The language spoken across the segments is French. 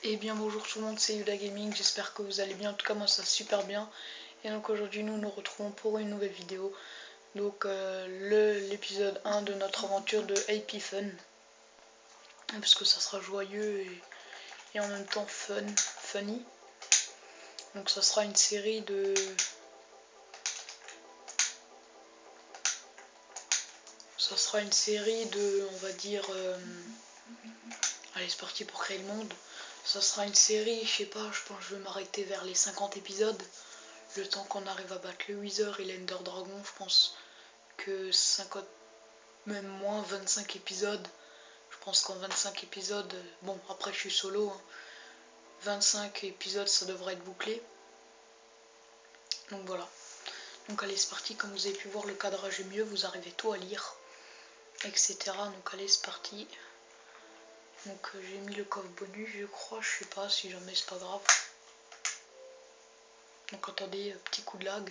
Et bien bonjour tout le monde, c'est Yuda Gaming, j'espère que vous allez bien, en tout cas moi ça va super bien. Et donc aujourd'hui nous nous retrouvons pour une nouvelle vidéo. Donc l'épisode 1 de notre aventure de AP Fun. Parce que ça sera joyeux et en même temps funny. Donc ça sera une série de... on va dire... Allez c'est parti pour créer le monde. Ça sera une série, je sais pas, je pense que je vais m'arrêter vers les 50 épisodes. Le temps qu'on arrive à battre le Wither et l'Ender Dragon, je pense que 50, même moins 25 épisodes. Je pense qu'en 25 épisodes, bon après je suis solo, hein, 25 épisodes ça devrait être bouclé. Donc voilà. Donc allez c'est parti, comme vous avez pu voir le cadrage est mieux, vous arrivez tout à lire, etc. Donc allez c'est parti. Donc j'ai mis le coffre bonus je crois, je sais pas, si jamais c'est pas grave. Donc attendez, petit coup de lag.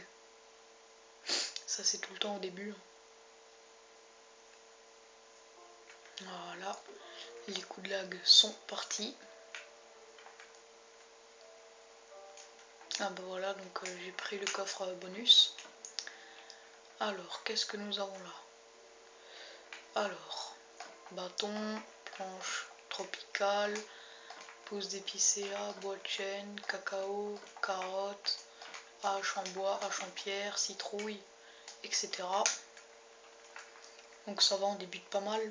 Ça c'est tout le temps au début. Voilà, les coups de lag sont partis. Ah bah voilà, donc j'ai pris le coffre bonus. Alors, qu'est-ce que nous avons là? Alors, bâton, planche tropicale, pousse d'épicéa, bois de chêne, cacao, carotte, hache en bois, hache en pierre, citrouille, etc. Donc ça va, on débute pas mal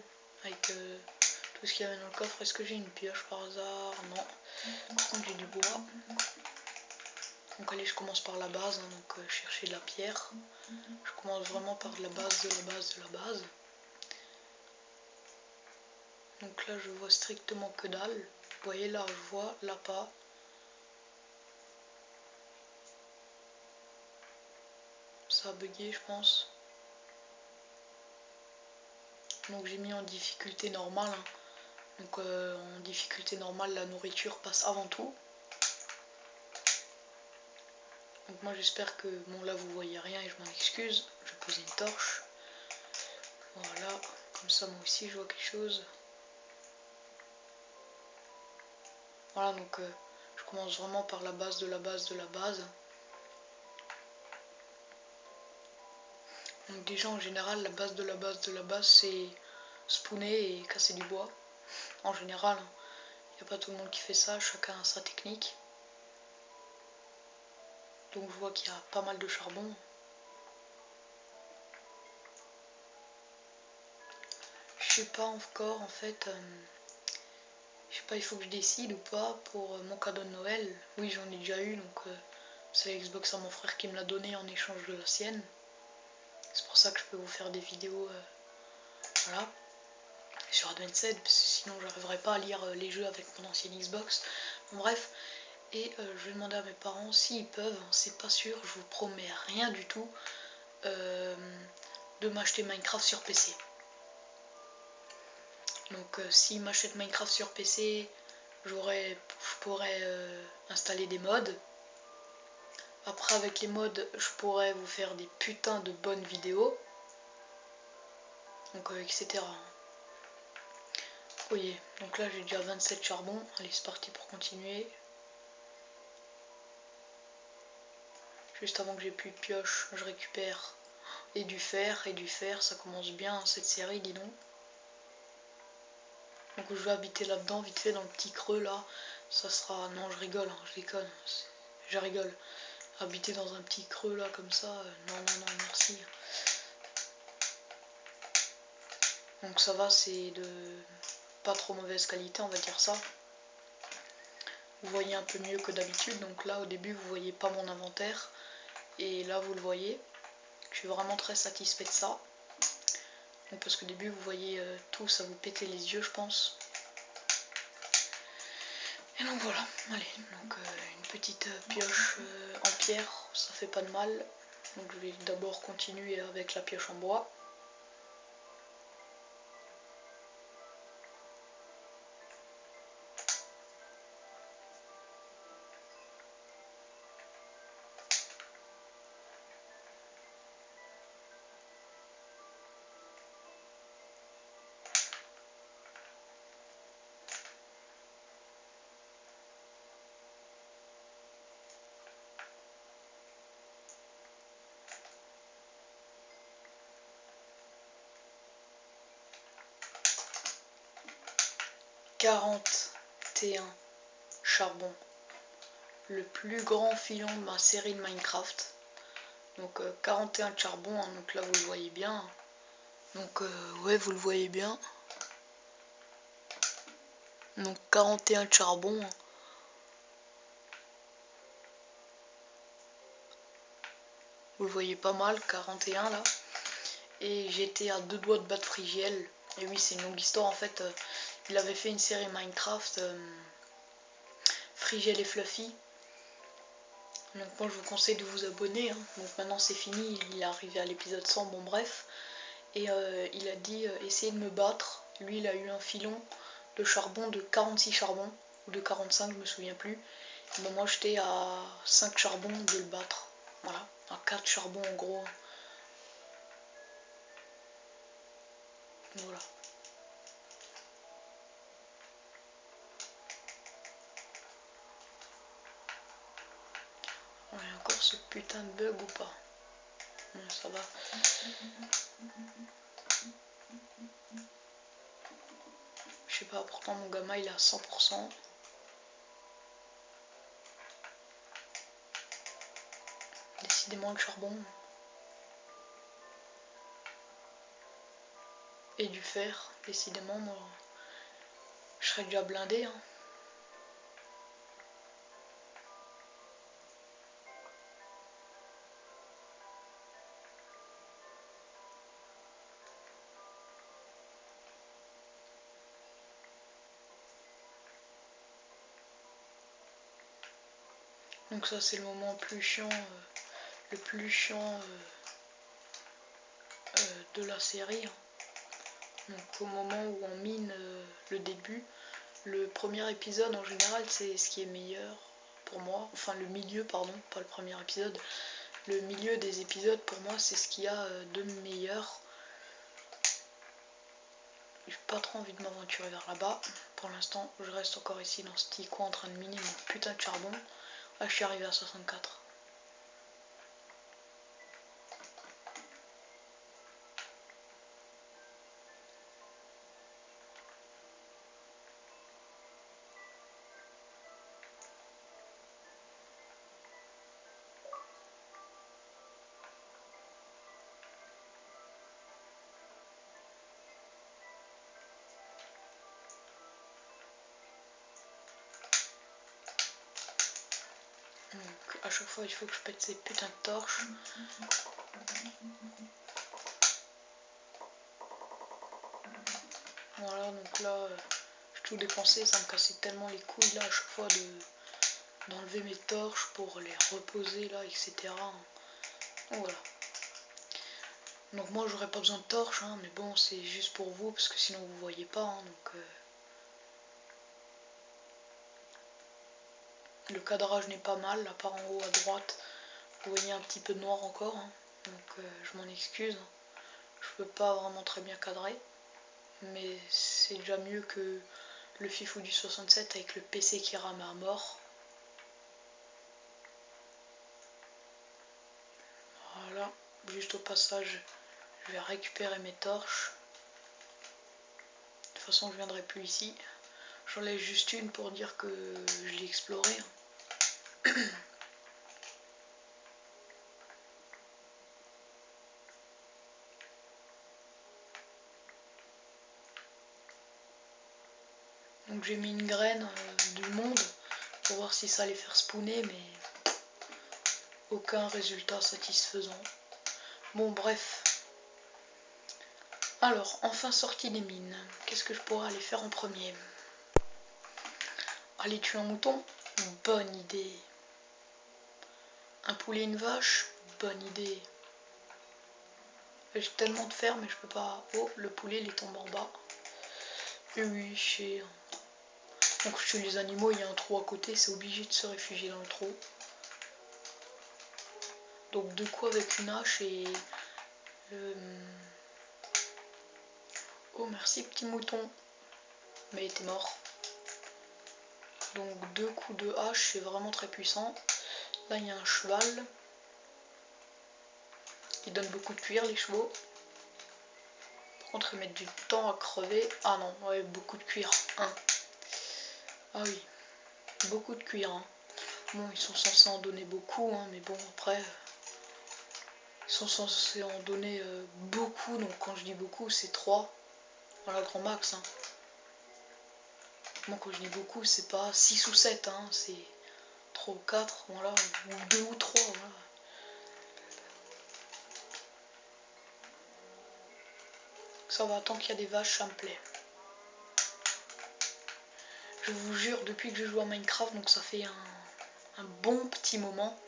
avec tout ce qu'il y avait dans le coffre. Est-ce que j'ai une pioche par hasard? Non. Par contre j'ai du bois. Donc allez, je commence par la base, hein, donc chercher de la pierre. Je commence vraiment par la base de la base de la base. Donc là je vois strictement que dalle. Vous voyez là je vois, là pas. Ça a bugué je pense. Donc j'ai mis en difficulté normale. Hein. Donc en difficulté normale la nourriture passe avant tout. Donc moi j'espère que... Bon là vous voyez rien et je m'en excuse. Je vais poser une torche. Voilà. Comme ça moi aussi je vois quelque chose. Voilà donc je commence vraiment par la base de la base de la base. Donc déjà en général la base de la base de la base c'est spawner et casser du bois. En général, il n'y a pas tout le monde qui fait ça, chacun a sa technique. Donc je vois qu'il y a pas mal de charbon. Je sais pas encore en fait, je sais pas, il faut que je décide ou pas pour mon cadeau de Noël. Oui j'en ai déjà eu, donc c'est la Xbox à mon frère qui me l'a donné en échange de la sienne. C'est pour ça que je peux vous faire des vidéos voilà, sur Advanced, parce que sinon j'arriverai pas à lire les jeux avec mon ancienne Xbox. Bon, bref, et je vais demander à mes parents s'ils peuvent, hein, c'est pas sûr, je vous promets rien du tout, de m'acheter Minecraft sur PC. Donc s'ils m'achètent Minecraft sur PC, je pourrais installer des mods. Après avec les mods, je pourrais vous faire des putains de bonnes vidéos. Donc etc. Vous voyez, donc là j'ai déjà 27 charbons. Allez c'est parti pour continuer. Juste avant que j'ai plus de pioche, je récupère et du fer, ça commence bien hein, cette série, dis donc. Donc je vais habiter là-dedans, vite fait dans le petit creux là. Ça sera... Non je rigole, hein, je déconne. Je rigole. Habiter dans un petit creux là comme ça, non non non merci. Donc ça va, c'est de pas trop mauvaise qualité on va dire ça. Vous voyez un peu mieux que d'habitude, donc là au début vous voyez pas mon inventaire. Et là vous le voyez. Je suis vraiment très satisfait de ça. Donc parce qu'au début vous voyez tout, ça vous pétait les yeux je pense. Et donc voilà, allez, donc une petite pioche en pierre, ça fait pas de mal. Donc je vais d'abord continuer avec la pioche en bois. 41 charbon. Le plus grand filon de ma série de Minecraft. Donc 41 charbon, hein, donc là vous le voyez bien. Donc ouais, vous le voyez bien. Donc 41 charbon. Hein. Vous le voyez pas mal, 41 là. Et j'étais à 2 doigts de battre Frigiel. Et oui, c'est une longue histoire en fait. Il avait fait une série Minecraft Frigiel et Fluffy. Donc moi je vous conseille de vous abonner. Hein. Donc maintenant c'est fini, il est arrivé à l'épisode 100, bon bref. Et il a dit essayez de me battre. Lui il a eu un filon de charbon de 46 charbons. Ou de 45, je me souviens plus. Bon, moi j'étais à 5 charbons de le battre. Voilà, à 4 charbons en gros. Voilà. On a encore ce putain de bug ou pas? Non, ça va. Je sais pas, pourtant mon gamma il est à 100%. Décidément le charbon. Et du fer, décidément moi je serais déjà blindé. Hein. Donc ça c'est le moment plus chiant, le plus chiant de la série. Hein. Donc au moment où on mine le début, le premier épisode en général c'est ce qui est meilleur pour moi, enfin le milieu pardon, pas le premier épisode, le milieu des épisodes pour moi c'est ce qu'il y a de meilleur. J'ai pas trop envie de m'aventurer vers là-bas, pour l'instant je reste encore ici dans ce petit coin en train de miner mon putain de charbon. Là je suis arrivé à 64. Donc à chaque fois il faut que je pète ces putains de torches. Voilà, donc là j'ai tout dépensé, ça me cassait tellement les couilles là à chaque fois d'enlever mes torches pour les reposer là, etc. Donc voilà. Donc moi j'aurais pas besoin de torches, hein, mais bon c'est juste pour vous parce que sinon vous voyez pas. Hein, donc le cadrage n'est pas mal, là par en haut à droite, vous voyez un petit peu de noir encore. Hein, donc je m'en excuse. Je peux pas vraiment très bien cadrer, mais c'est déjà mieux que le fifou du 67 avec le PC qui rame à mort. Voilà, juste au passage, je vais récupérer mes torches. De toute façon, je viendrai plus ici. J'en laisse juste une pour dire que je l'ai exploré. Donc j'ai mis une graine du monde pour voir si ça allait faire spawner, mais aucun résultat satisfaisant. Bon bref. Alors, enfin sorti des mines. Qu'est-ce que je pourrais aller faire en premier? Aller tuer un mouton? Bonne idée. Un poulet, une vache? Bonne idée. J'ai tellement de fer mais je peux pas... Oh, le poulet il est tombé en bas. Et oui, chez... Donc chez les animaux il y a un trou à côté, c'est obligé de se réfugier dans le trou. Donc 2 coups avec une hache et... Oh merci petit mouton. Mais il était mort. Donc 2 coups de hache, c'est vraiment très puissant. Là il y a un cheval. Ils donnent beaucoup de cuir les chevaux. Par contre ils mettent du temps à crever. Ah non, ouais, beaucoup de cuir. 1. Ah oui, beaucoup de cuir. Hein. Bon, ils sont censés en donner beaucoup, hein, mais bon, après, ils sont censés en donner beaucoup. Donc quand je dis beaucoup, c'est 3. Voilà, grand max. Hein. Moi, quand je dis beaucoup, c'est pas 6 ou 7, hein, c'est 3 ou 4, voilà, ou 2 ou 3, voilà. Ça va, tant qu'il y a des vaches, ça me plaît. Je vous jure, depuis que je joue à Minecraft, donc ça fait un bon petit moment,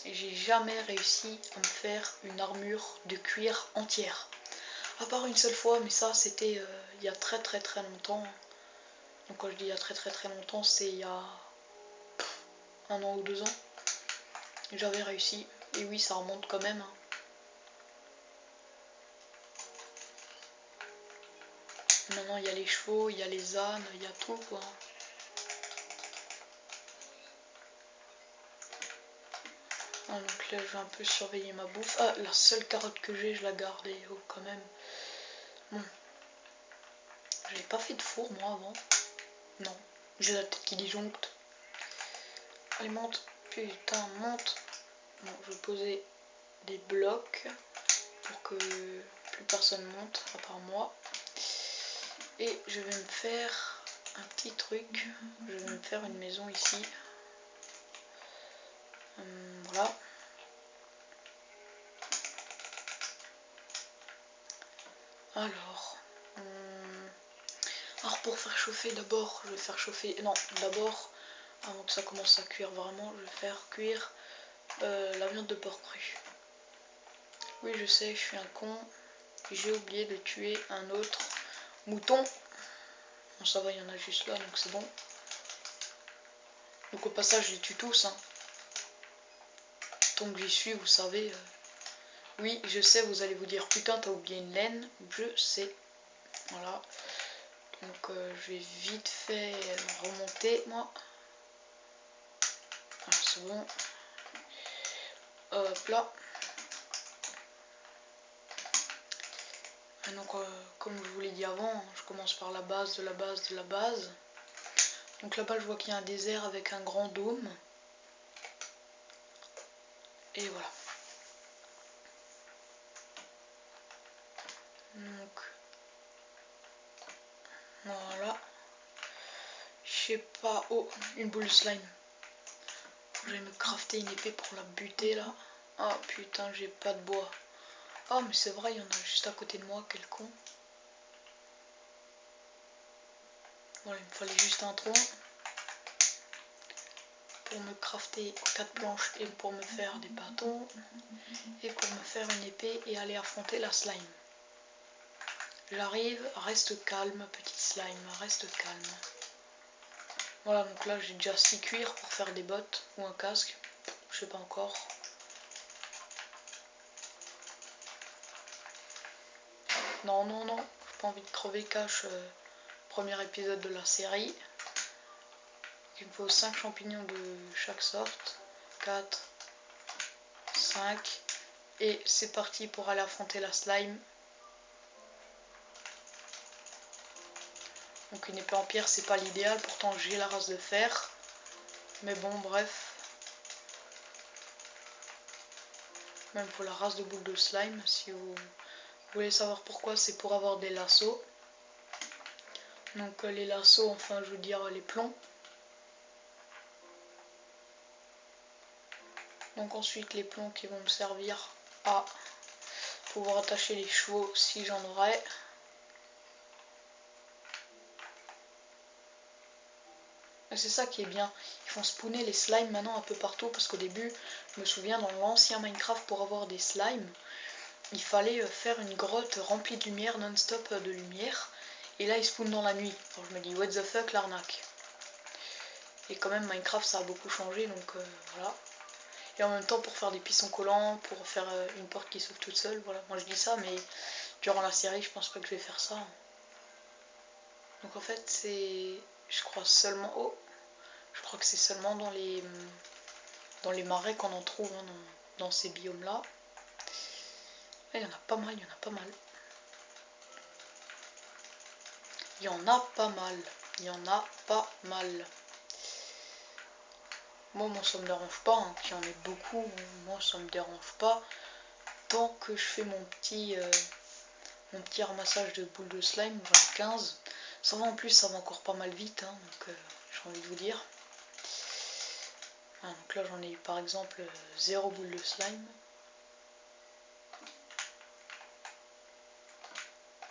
j'ai jamais réussi à me faire une armure de cuir entière. À part une seule fois, mais ça c'était il y a très longtemps. Donc quand je dis il y a très longtemps, c'est il y a 1 an ou 2 ans. J'avais réussi. Et oui, ça remonte quand même. Hein. Maintenant il y a les chevaux, il y a les ânes, il y a tout quoi. Ah, donc là je vais un peu surveiller ma bouffe. Ah, la seule carotte que j'ai, je la garde. Et oh quand même. Bon. J'avais pas fait de four moi avant. Non. J'ai la tête qui disjoncte. Allez monte. Putain monte. Bon, je vais poser des blocs pour que plus personne monte à part moi. Et je vais me faire un petit truc. Je vais me faire une maison ici. Voilà. Alors pour faire chauffer d'abord, je vais faire chauffer. Non, d'abord, avant que ça commence à cuire vraiment, je vais faire cuire la viande de porc cru. Oui, je sais, je suis un con. J'ai oublié de tuer un autre mouton. Bon, ça va, il y en a juste là, donc c'est bon. Donc au passage, je les tue tous. Hein. Tant que j'y suis, vous savez. Oui, je sais, vous allez vous dire, putain, t'as oublié une laine. Je sais. Voilà. Donc je vais vite fait remonter, moi. Voilà, c'est bon. Hop là. Et donc, comme je vous l'ai dit avant, je commence par la base de la base de la base. Donc là-bas, je vois qu'il y a un désert avec un grand dôme. Et voilà. Donc, voilà. Je sais pas. Oh, une boule de slime. Je vais me crafter une épée pour la buter là. Oh putain, j'ai pas de bois. Oh, mais c'est vrai, il y en a juste à côté de moi, quel con. Voilà, il me fallait juste un tronc pour me crafter 4 planches et pour me faire des bâtons et pour me faire une épée et aller affronter la slime. J'arrive, reste calme, petite slime, reste calme. Voilà, donc là j'ai déjà 6 cuirs pour faire des bottes ou un casque, je sais pas encore. Non, non, non, j'ai pas envie de crever cache, premier épisode de la série. Il me faut 5 champignons de chaque sorte, 4, 5, et c'est parti pour aller affronter la slime. Donc une épée en pierre c'est pas l'idéal, pourtant j'ai la race de fer. Mais bon bref. Même pour la race de boule de slime, si vous voulez savoir pourquoi, c'est pour avoir des lassos. Donc les lassos, enfin je veux dire les plombs. Donc ensuite les plombs qui vont me servir à pouvoir attacher les chevaux si j'en aurais. C'est ça qui est bien, ils font spawner les slimes maintenant un peu partout parce qu'au début, je me souviens dans l'ancien Minecraft pour avoir des slimes, il fallait faire une grotte remplie de lumière, non-stop de lumière, et là ils spawnent dans la nuit. Alors je me dis what the fuck l'arnaque. Et quand même Minecraft ça a beaucoup changé donc voilà. Et en même temps pour faire des pistons collants, pour faire une porte qui s'ouvre toute seule, voilà. Moi je dis ça mais durant la série je pense pas que je vais faire ça. Donc en fait c'est, je crois seulement, oh, je crois que c'est seulement dans les marais qu'on en trouve hein, dans ces biomes là. Il y en a pas mal, il y en a pas mal. Il y en a pas mal. Il y en a pas mal. Moi, ça me dérange pas, hein, qu'il y en ait beaucoup. Moi, ça me dérange pas. Tant que je fais mon petit ramassage de boules de slime, j'en ai 15. Ça va en plus, ça va encore pas mal vite, hein, donc j'ai envie de vous dire. Ah, donc là, j'en ai eu par exemple 0 boule de slime.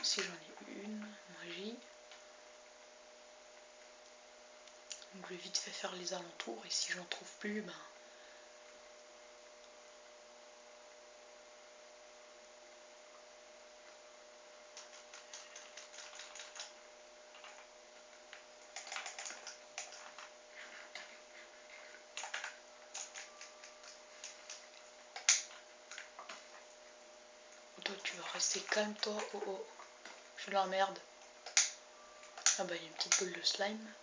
Si j'en ai une, magie. Donc je vais vite fait faire les alentours et si j'en trouve plus, ben... Toi tu vas rester calme toi, oh oh, je suis dans la merde. Ah bah il y a une petite boule de slime.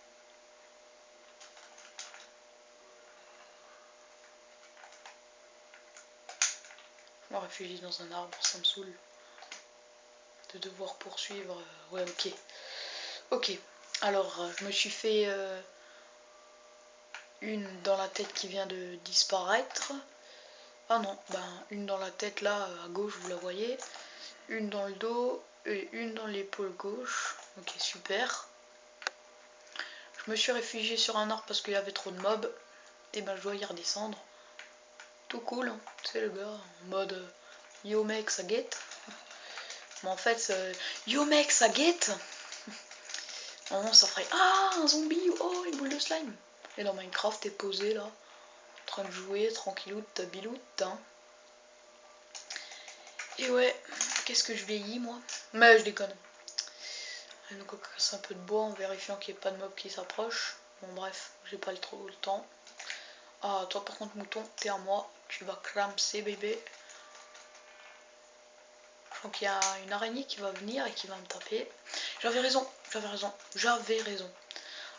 Je me réfugie dans un arbre, ça me saoule. De devoir poursuivre, ouais ok. Ok, alors je me suis fait une dans la tête qui vient de disparaître. Ah non, ben une dans la tête là, à gauche vous la voyez. Une dans le dos et une dans l'épaule gauche. Ok super. Je me suis réfugié sur un arbre parce qu'il y avait trop de mobs. Et ben je dois y redescendre. Tout cool, hein. C'est le gars en mode yo mec ça guette. Mais en fait yo mec ça guette. Non ça ferait ah un zombie, oh une boule de slime. Et dans Minecraft t'es posé là, en train de jouer tranquillou ta biloute hein. Et ouais, qu'est-ce que je vieillis moi. Mais je déconne. Et donc on casse un peu de bois en vérifiant qu'il n'y ait pas de mob qui s'approche. Bon bref, j'ai pas trop le temps. Ah toi par contre mouton, t'es à moi, tu vas clamser bébé. Donc il y a une araignée qui va venir et qui va me taper. J'avais raison, j'avais raison, j'avais raison.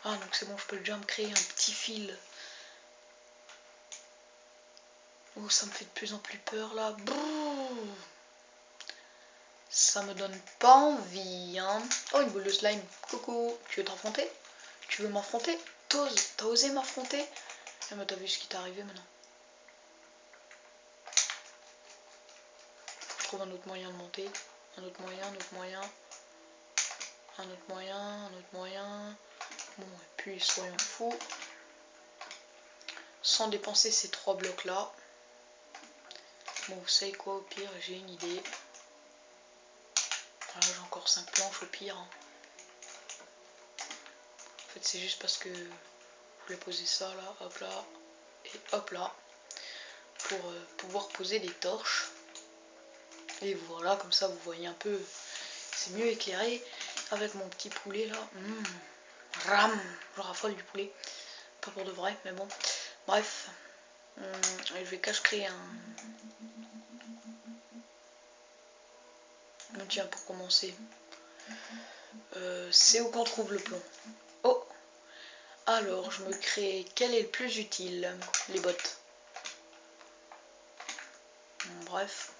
Ah donc c'est bon, je peux déjà me créer un petit fil. Oh ça me fait de plus en plus peur là. Bouh, ça me donne pas envie hein. Oh une boule de slime, coucou, tu veux t'affronter? Tu veux m'affronter? T'as osé m'affronter? Ah mais t'as vu ce qui t'est arrivé maintenant. Je trouve un autre moyen de monter. Un autre moyen, un autre moyen. Un autre moyen, un autre moyen. Bon et puis soyons fous. Sans dépenser ces 3 blocs là. Bon vous savez quoi, au pire j'ai une idée. Là j'ai encore 5 planches au pire. En fait c'est juste parce que je voulais poser ça là, hop là, et hop là. Pour pouvoir poser des torches. Et voilà, comme ça vous voyez un peu, c'est mieux éclairé. Avec mon petit poulet là. Ram, je raffole du poulet. Pas pour de vrai, mais bon. Bref. Je vais créer un... Bon, tiens, pour commencer. C'est où qu'on trouve le plomb. Oh. Alors, je me crée... Quel est le plus utile? Les bottes. Bref.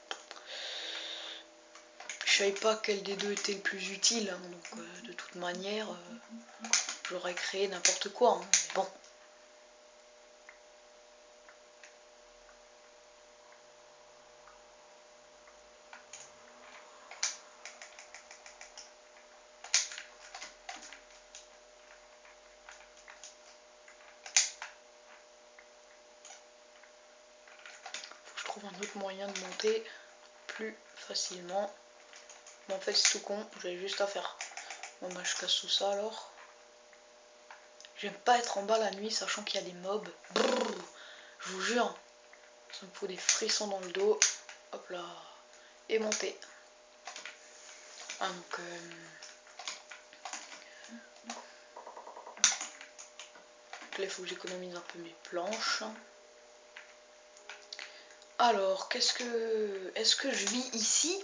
Je savais pas quel des deux était le plus utile. Hein, donc, de toute manière, j'aurais créé n'importe quoi. Hein, mais bon. Je trouve un autre moyen de monter plus facilement. Bon, en fait c'est tout con, j'ai juste à faire. Bon bah je casse tout ça alors. J'aime pas être en bas la nuit sachant qu'il y a des mobs. Brrr, je vous jure, ça me fout des frissons dans le dos. Hop là, et monter. Ah, donc là il faut que j'économise un peu mes planches. Alors, est-ce que je vis ici?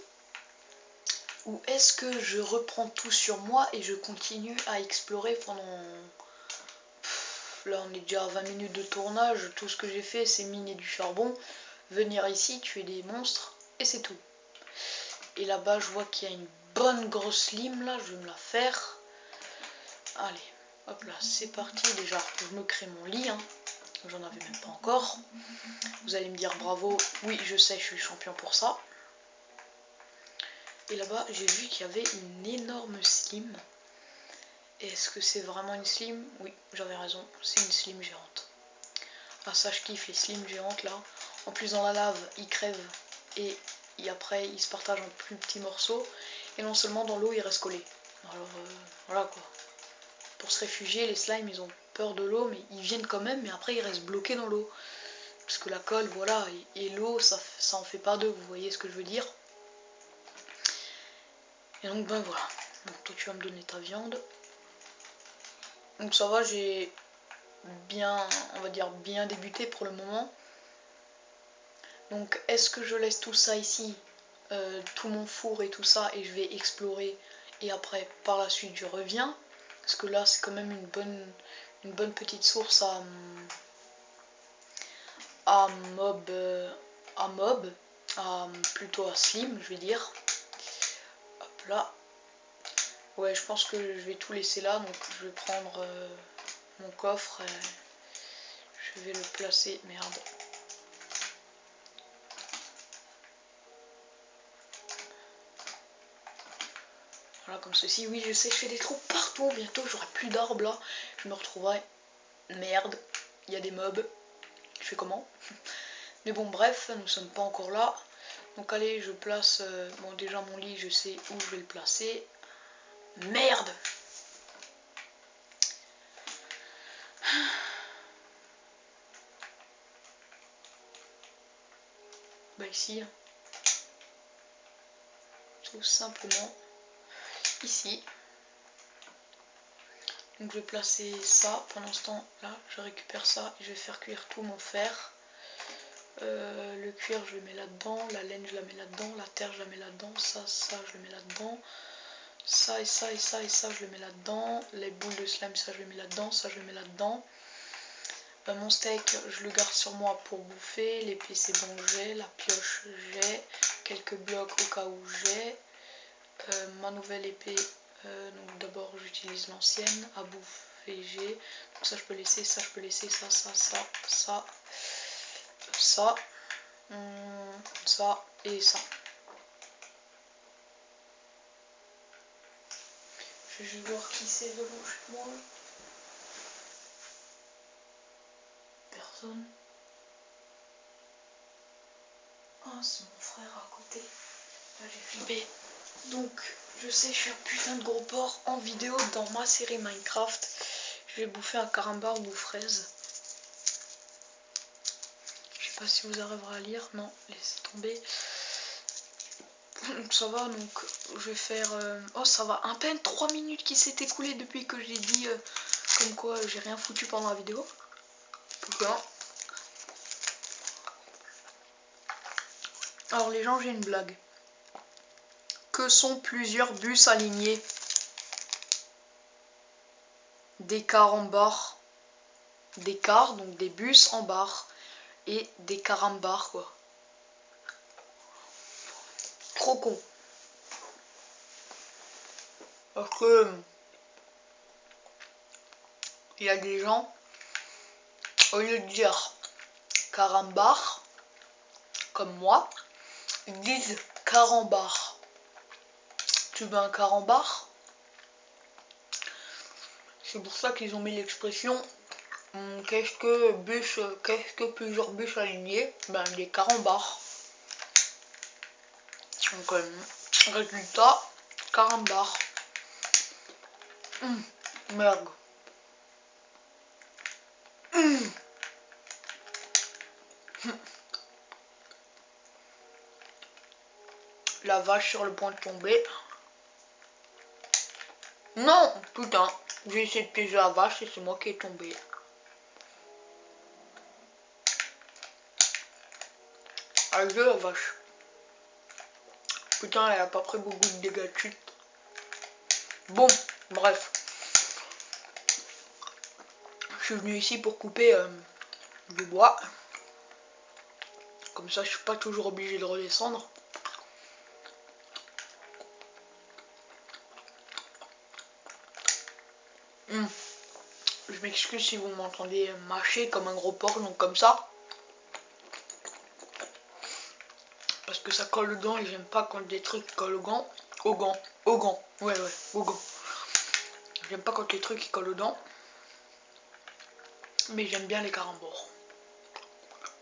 Ou est-ce que je reprends tout sur moi et je continue à explorer pendant... Là on est déjà à 20 minutes de tournage, tout ce que j'ai fait c'est miner du charbon, venir ici, tuer des monstres, et c'est tout. Et là-bas je vois qu'il y a une bonne grosse lime là, je vais me la faire. Allez, hop là, c'est parti. Déjà, je me crée mon lit, hein. J'en avais même pas encore. Vous allez me dire bravo, oui je sais, je suis champion pour ça. Et là-bas j'ai vu qu'il y avait une énorme slim. Est-ce que c'est vraiment une slim? Oui, j'avais raison, c'est une slim géante. Ah ça je kiffe les slims géantes là. En plus dans la lave ils crèvent et après ils se partagent en plus petits morceaux. Et non seulement dans l'eau ils restent collés. Alors voilà quoi. Pour se réfugier les slimes ils ont peur de l'eau mais ils viennent quand même, mais après ils restent bloqués dans l'eau. Parce que la colle, voilà, et l'eau, ça en fait pas deux, vous voyez ce que je veux dire. Et donc, ben voilà. Donc, toi, tu vas me donner ta viande. Donc, ça va, j'ai bien, on va dire, bien débuté pour le moment. Donc, est-ce que je laisse tout ça ici, tout mon four et tout ça, et je vais explorer, et après, par la suite, je reviens. Parce que là, c'est quand même une bonne petite source à mob, plutôt à slim, je vais dire. Hop là. Ouais, je pense que je vais tout laisser là, donc je vais prendre mon coffre et je vais le placer, merde. Voilà, comme ceci. Oui, je sais, je fais des trous partout, bientôt j'aurai plus d'arbres là, je me retrouverai, merde, il y a des mobs, je fais comment? Mais bon, bref, nous sommes pas encore là, donc allez, je place, bon déjà mon lit, je sais où je vais le placer, merde! Bah ici, tout simplement ici. Donc je vais placer ça, pendant ce temps là je récupère ça et je vais faire cuire tout mon fer. Le cuir je le mets là-dedans, la laine je la mets là-dedans, la terre je la mets là-dedans, ça je le mets là-dedans, ça et ça et ça et ça je le mets là-dedans, les boules de slime ça je le mets là-dedans, ça je le mets là-dedans. Mon steak je le garde sur moi pour bouffer, l'épée c'est bon j'ai, la pioche j'ai, quelques blocs au cas où j'ai, ma nouvelle épée, donc d'abord j'utilise l'ancienne, à bouffer j'ai, donc ça je peux laisser, ça je peux laisser, ça, ça et ça. Je vais juste voir qui c'est devant chez moi. Personne. Ah, c'est mon frère à côté. Là j'ai flippé. Donc je sais, je suis un putain de gros porc en vidéo dans ma série Minecraft. Je vais bouffer un carambar ou fraise. Je sais pas si vous arriverez à lire. Non, laissez tomber. Ça va, donc je vais faire... Oh ça va, à peine 3 minutes qui s'est écoulé depuis que j'ai dit comme quoi j'ai rien foutu pendant la vidéo. Pourquoi? Alors les gens, j'ai une blague. Que sont plusieurs bus alignés? Des cars en barre. Des cars, donc des bus en barre. Et des carambars quoi. Trop con. Parce que il y a des gens, au lieu de dire carambar, comme moi, ils disent carambar. Tu veux un carambar? C'est pour ça qu'ils ont mis l'expression qu'est-ce que plusieurs bus alignés? Ben des carambars. Donc résultat, carambar. Merde. La vache sur le point de tomber. Non, putain, j'ai essayé de piéger la vache et c'est moi qui est tombé. Adieu la vache. Putain, elle a pas pris beaucoup de dégâts de chute. Bon, bref. Je suis venu ici pour couper du bois. Comme ça, je suis pas toujours obligé de redescendre. Je m'excuse si vous m'entendez mâcher comme un gros porc, donc comme ça. Parce que ça colle aux dents et j'aime pas quand des trucs collent aux gants. Aux gants. Ouais, aux gants. J'aime pas quand les trucs collent aux dents. Mais j'aime bien les carambores.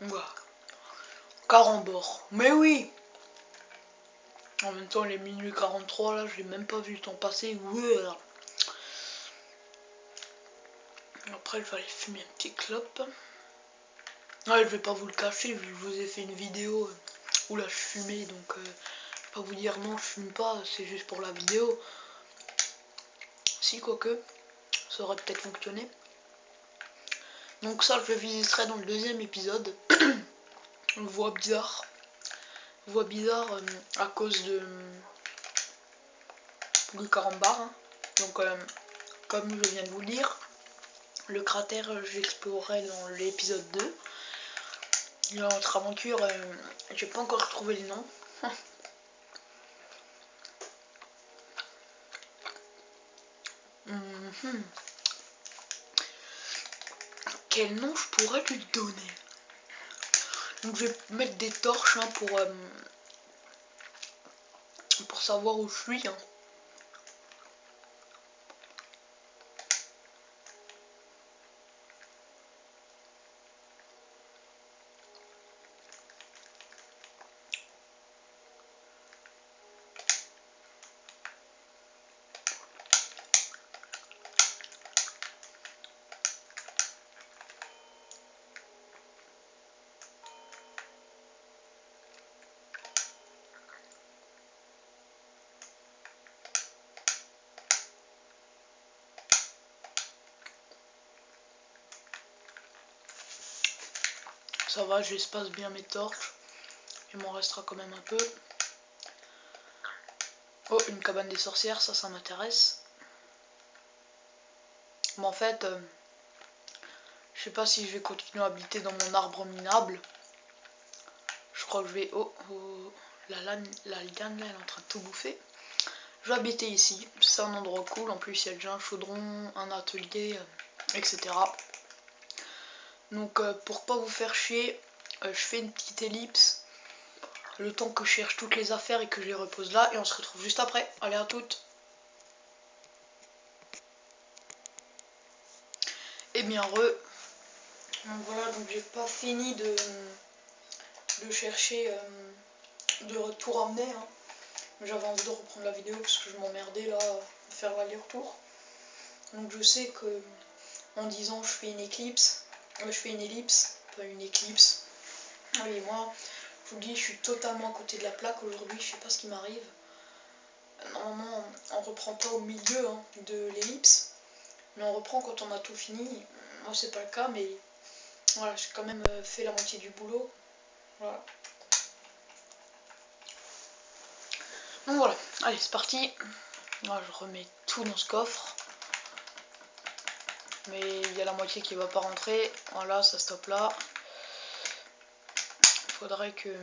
Voilà. Carambores. Mais oui! En même temps, les minuit 43, là, j'ai même pas vu le temps passer. Ouais. Après, je vais aller fumer un petit clope. Ouais, je vais pas vous le cacher, je vous ai fait une vidéo où là je fumais, donc je vais pas vous dire non, je fume pas, c'est juste pour la vidéo. Si, quoique, ça aurait peut-être fonctionné. Donc ça, je le visiterai dans le deuxième épisode. Voix bizarre. Voix bizarre à cause du carambar. Hein. Donc, comme je viens de vous le dire, le cratère, j'explorerai dans l'épisode 2. Dans notre aventure, j'ai pas encore trouvé le nom. Quel nom je pourrais lui donner? Donc je vais mettre des torches hein, pour savoir où je suis. Hein. Ça va, j'espace bien mes torches. Il m'en restera quand même un peu. Oh, une cabane des sorcières, ça m'intéresse. Mais en fait, je sais pas si je vais continuer à habiter dans mon arbre minable. Je crois que je vais... Oh, la liane là, elle est en train de tout bouffer. Je vais habiter ici. C'est un endroit cool. En plus, il y a déjà un chaudron, un atelier, etc. Donc, pour pas vous faire chier, je fais une petite ellipse. Le temps que je cherche toutes les affaires et que je les repose là. Et on se retrouve juste après. Allez, à toutes. Et bien, donc voilà, donc j'ai pas fini de chercher, de tout ramener. Hein. J'avais envie de reprendre la vidéo parce que je m'emmerdais là à faire l'aller-retour. Donc je sais que en disant je fais une éclipse, je fais une ellipse, pas une éclipse. Oui, moi, je vous dis, je suis totalement à côté de la plaque aujourd'hui, je sais pas ce qui m'arrive. Normalement, on reprend pas au milieu hein, de l'ellipse, mais on reprend quand on a tout fini. Moi, c'est pas le cas, mais voilà, j'ai quand même fait la moitié du boulot. Voilà. Donc voilà, allez, c'est parti. Moi, je remets tout dans ce coffre. Mais il y a la moitié qui va pas rentrer. Voilà, ça stoppe là. Il faudrait que...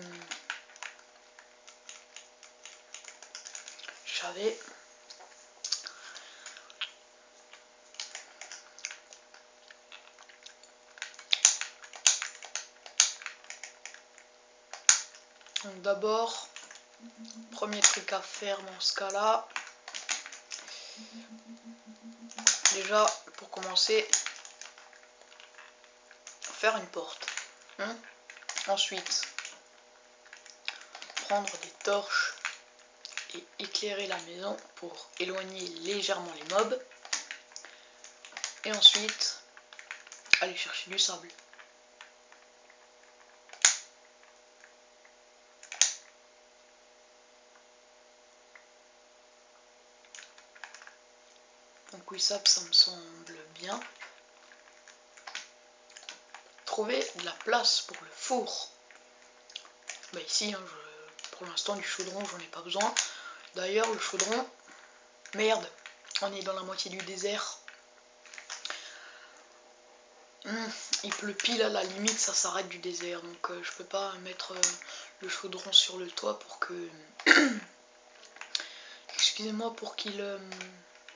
Je savais... Donc d'abord, premier truc à faire dans ce cas-là, déjà pour commencer, faire une porte. Hein. Ensuite, prendre des torches et éclairer la maison pour éloigner légèrement les mobs. Et ensuite, aller chercher du sable. Donc oui, ça me semble bien. Trouver de la place pour le four. Bah ici, hein, pour l'instant du chaudron, j'en ai pas besoin. D'ailleurs, le chaudron, merde, on est dans la moitié du désert. Il pleut pile à la limite, ça s'arrête du désert. Donc je peux pas mettre le chaudron sur le toit pour que... Excusez-moi, pour qu'il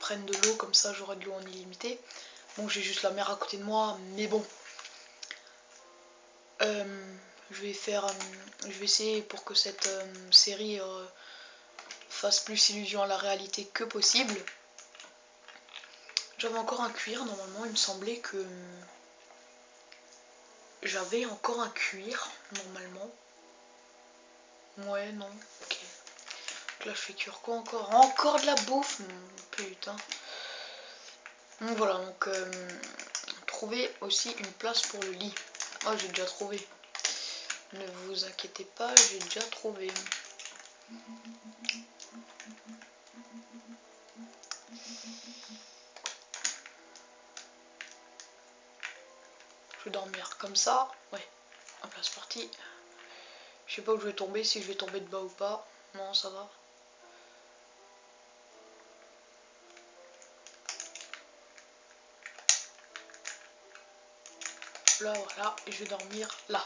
prenne de l'eau, comme ça j'aurai de l'eau en illimité. Bon, j'ai juste la mer à côté de moi, mais bon. Je vais essayer pour que cette série fasse plus illusion à la réalité que possible. J'avais encore un cuir, normalement, il me semblait que j'avais encore un cuir, normalement. Ouais, non, ok. Donc là, je fais cuire quoi encore? Encore de la bouffe, putain. Donc voilà, donc trouver aussi une place pour le lit. Oh, j'ai déjà trouvé. Ne vous inquiétez pas, j'ai déjà trouvé. Je vais dormir comme ça. Ouais, hop là, c'est parti. Je sais pas où je vais tomber, si je vais tomber de bas ou pas. Non, ça va. Là, voilà, et je vais dormir là.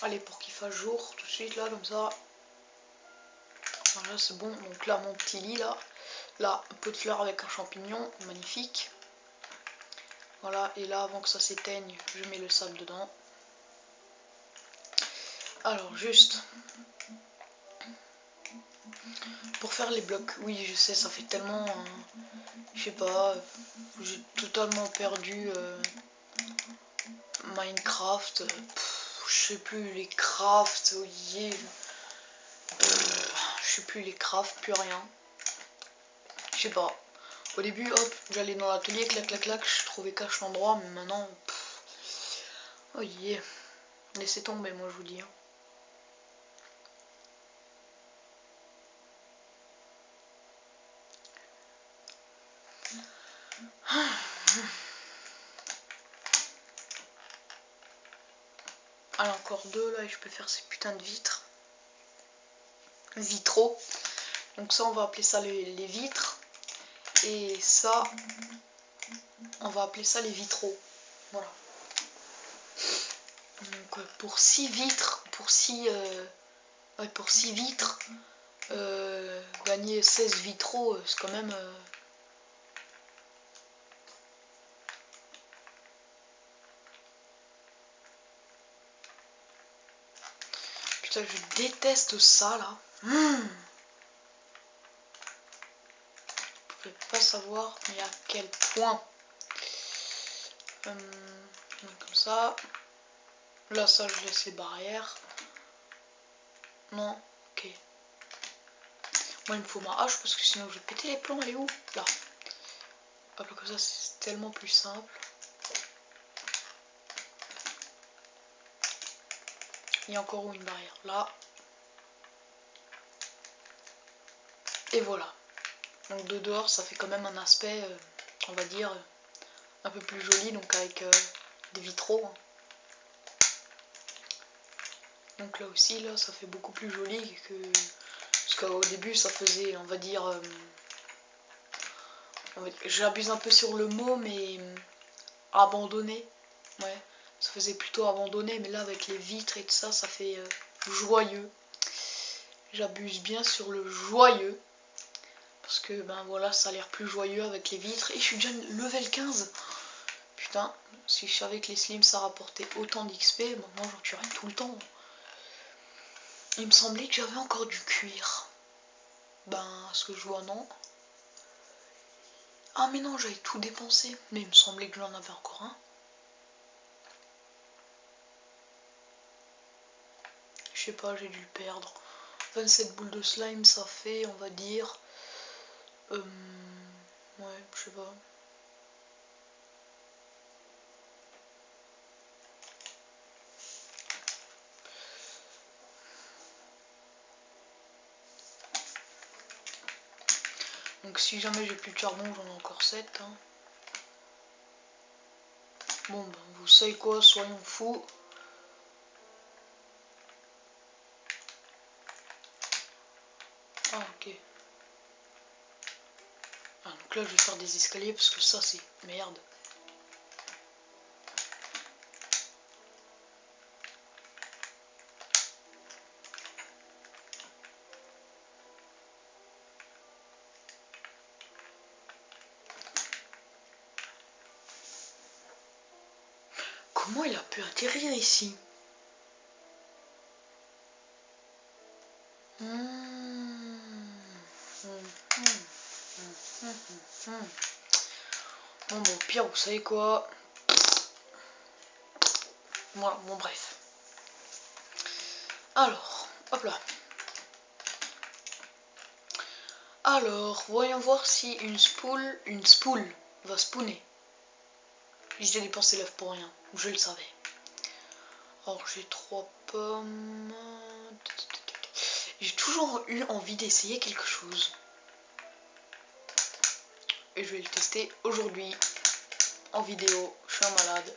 Allez, pour qu'il fasse jour, tout de suite, là, comme ça. Voilà, c'est bon. Donc là, mon petit lit, là. Là, un pot de fleurs avec un champignon, magnifique. Voilà, et là, avant que ça s'éteigne, je mets le sable dedans. Alors, juste... pour faire les blocs, oui, je sais, ça fait tellement... je sais pas, j'ai totalement perdu Minecraft. Je sais plus les crafts, oh yeah. Je sais plus les crafts, plus rien. Je sais pas. Au début, hop, j'allais dans l'atelier, clac clac clac, je trouvais cache l'endroit, mais maintenant, oh yeah. Laissez tomber, moi je vous dis. Alors encore deux là, et je peux faire ces putains de vitres. Vitraux. Donc ça, on va appeler ça les vitres. Et ça, on va appeler ça les vitraux. Voilà. Donc pour 6 vitres, pour 6 vitres, gagner 16 vitraux, c'est quand même... Putain, je déteste ça là. Vous pouvez pas savoir, mais à quel point. Comme ça. Là, ça, je laisse les barrières. Non, ok. Moi, il me faut ma hache parce que sinon, je vais péter les plombs. Elle est où? Là. Hop, là, comme ça, c'est tellement plus simple. Il y a encore une barrière là. Et voilà. Donc de dehors, ça fait quand même un aspect, on va dire, un peu plus joli, donc avec des vitraux. Hein. Donc là aussi, là, ça fait beaucoup plus joli que... Parce qu'au début, ça faisait, on va dire... J'abuse un peu sur le mot, mais... abandonné. Ouais, ça faisait plutôt abandonné, mais là, avec les vitres et tout ça, ça fait joyeux. J'abuse bien sur le joyeux. Parce que, ben voilà, ça a l'air plus joyeux avec les vitres. Et je suis déjà level 15. Putain, si je savais que les slims ça rapportait autant d'XP, maintenant j'en tuerais tout le temps. Il me semblait que j'avais encore du cuir. Ben, à ce que je vois, non. Ah mais non, j'avais tout dépensé. Mais il me semblait que j'en avais encore un. Je sais pas, j'ai dû le perdre. 27 boules de slime, ça fait, on va dire... ouais, je sais pas. Donc si jamais j'ai plus de charbon, j'en ai encore 7. Hein. Bon, ben, vous savez quoi, soyons fous. Ah, ok. Ah, donc là, je vais faire des escaliers parce que ça, c'est merde. Comment il a pu atterrir ici? Bon, au pire, vous savez quoi? Voilà, bon, bref. Alors, hop là. Alors, voyons voir si une spoule va spawner. J'ai dépensé l'œuf pour rien, je le savais. Alors, j'ai 3 pommes. J'ai toujours eu envie d'essayer quelque chose. Et je vais le tester aujourd'hui en vidéo. Je suis un malade.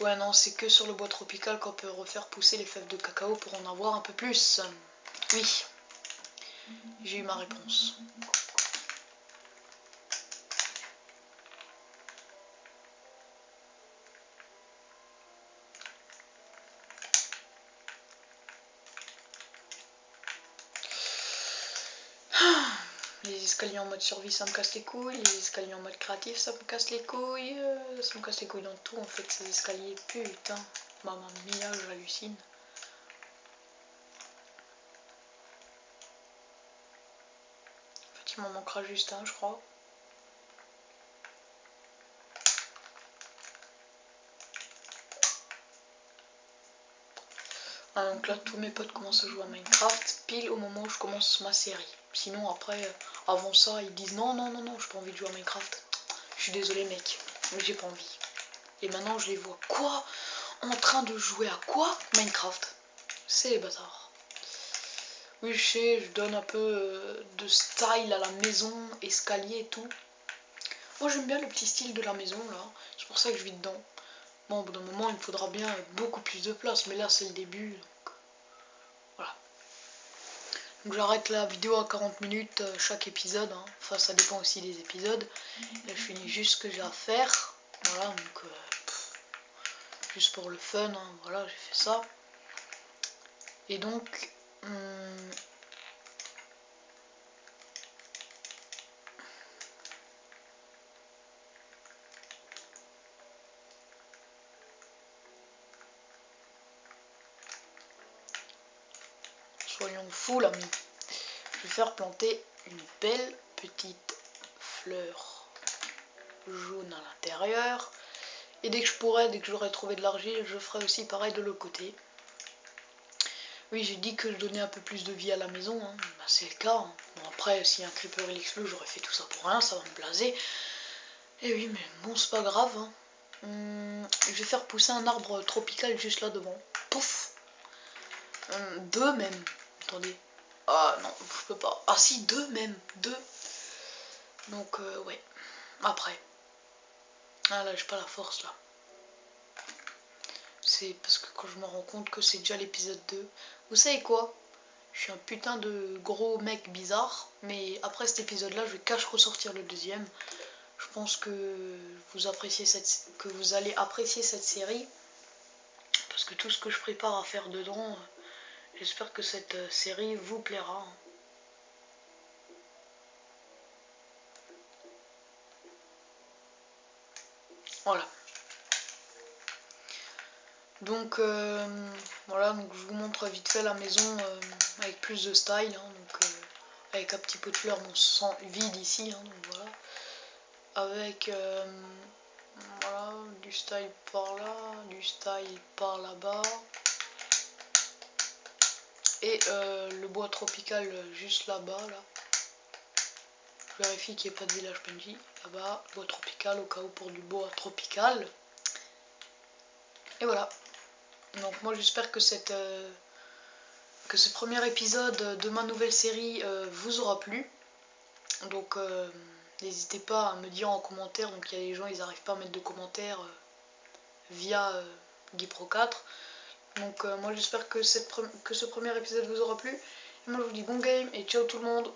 Ouais, non, c'est que sur le bois tropical qu'on peut refaire pousser les fèves de cacao pour en avoir un peu plus. Oui, j'ai eu ma réponse. Les escaliers en mode survie, ça me casse les couilles. Les escaliers en mode créatif, ça me casse les couilles. Ça me casse les couilles dans tout, en fait, ces escaliers. Putain, maman mia, j'hallucine. En fait, il m'en manquera juste un, je crois. Ah, donc là, tous mes potes commencent à jouer à Minecraft, pile au moment où je commence ma série. Sinon, après, avant ça, ils disent non, non, non, non, j'ai pas envie de jouer à Minecraft. Je suis désolé, mec, mais j'ai pas envie. Et maintenant, je les vois quoi? En train de jouer à quoi? Minecraft. C'est les bâtards. Oui, je sais, je donne un peu de style à la maison, escalier et tout. Moi, j'aime bien le petit style de la maison, là. C'est pour ça que je vis dedans. Bon, au bout d'un moment, il me faudra bien beaucoup plus de place, mais là, c'est le début. Donc, voilà. Donc, j'arrête la vidéo à 40 minutes chaque épisode. Hein. Enfin, ça dépend aussi des épisodes. Là, je finis juste ce que j'ai à faire. Voilà, donc... juste pour le fun, hein. Voilà, j'ai fait ça. Et donc... soyons fous, l'ami. Je vais faire planter une belle petite fleur jaune à l'intérieur. Et dès que je pourrai, dès que j'aurai trouvé de l'argile, je ferai aussi pareil de l'autre côté. Oui, j'ai dit que je donnais un peu plus de vie à la maison, hein. Bah, c'est le cas. Hein. Bon, après, si un creeper il explose, j'aurais fait tout ça pour rien, ça va me blaser. Et oui, mais bon, c'est pas grave. Hein. Je vais faire pousser un arbre tropical juste là devant. Pouf. Deux même. Attendez. Ah non, je peux pas. Ah si, deux même. Deux. Donc, ouais. Après. Ah là, j'ai pas la force là. C'est parce que quand je me rends compte que c'est déjà l'épisode 2. Vous savez quoi? Je suis un putain de gros mec bizarre. Mais après cet épisode là, je vais cache ressortir le deuxième. Je pense que vous allez apprécier cette série. Parce que tout ce que je prépare à faire dedans, j'espère que cette série vous plaira. Voilà. Donc voilà, donc je vous montre vite fait la maison avec plus de style. Hein, donc, avec un petit pot de fleurs, bon, sans vide ici. Hein, donc voilà. Avec voilà, du style par là, du style par là-bas. Et le bois tropical juste là-bas. Là. Je vérifie qu'il n'y ait pas de village PNJ. Là-bas, bois tropical au cas où pour du bois tropical. Et voilà. Donc moi j'espère que ce premier épisode de ma nouvelle série vous aura plu. Donc n'hésitez pas à me dire en commentaire. Donc il y a des gens, ils n'arrivent pas à mettre de commentaires via GuiPro4. Donc moi j'espère que ce premier épisode vous aura plu. Et moi je vous dis bon game et ciao tout le monde.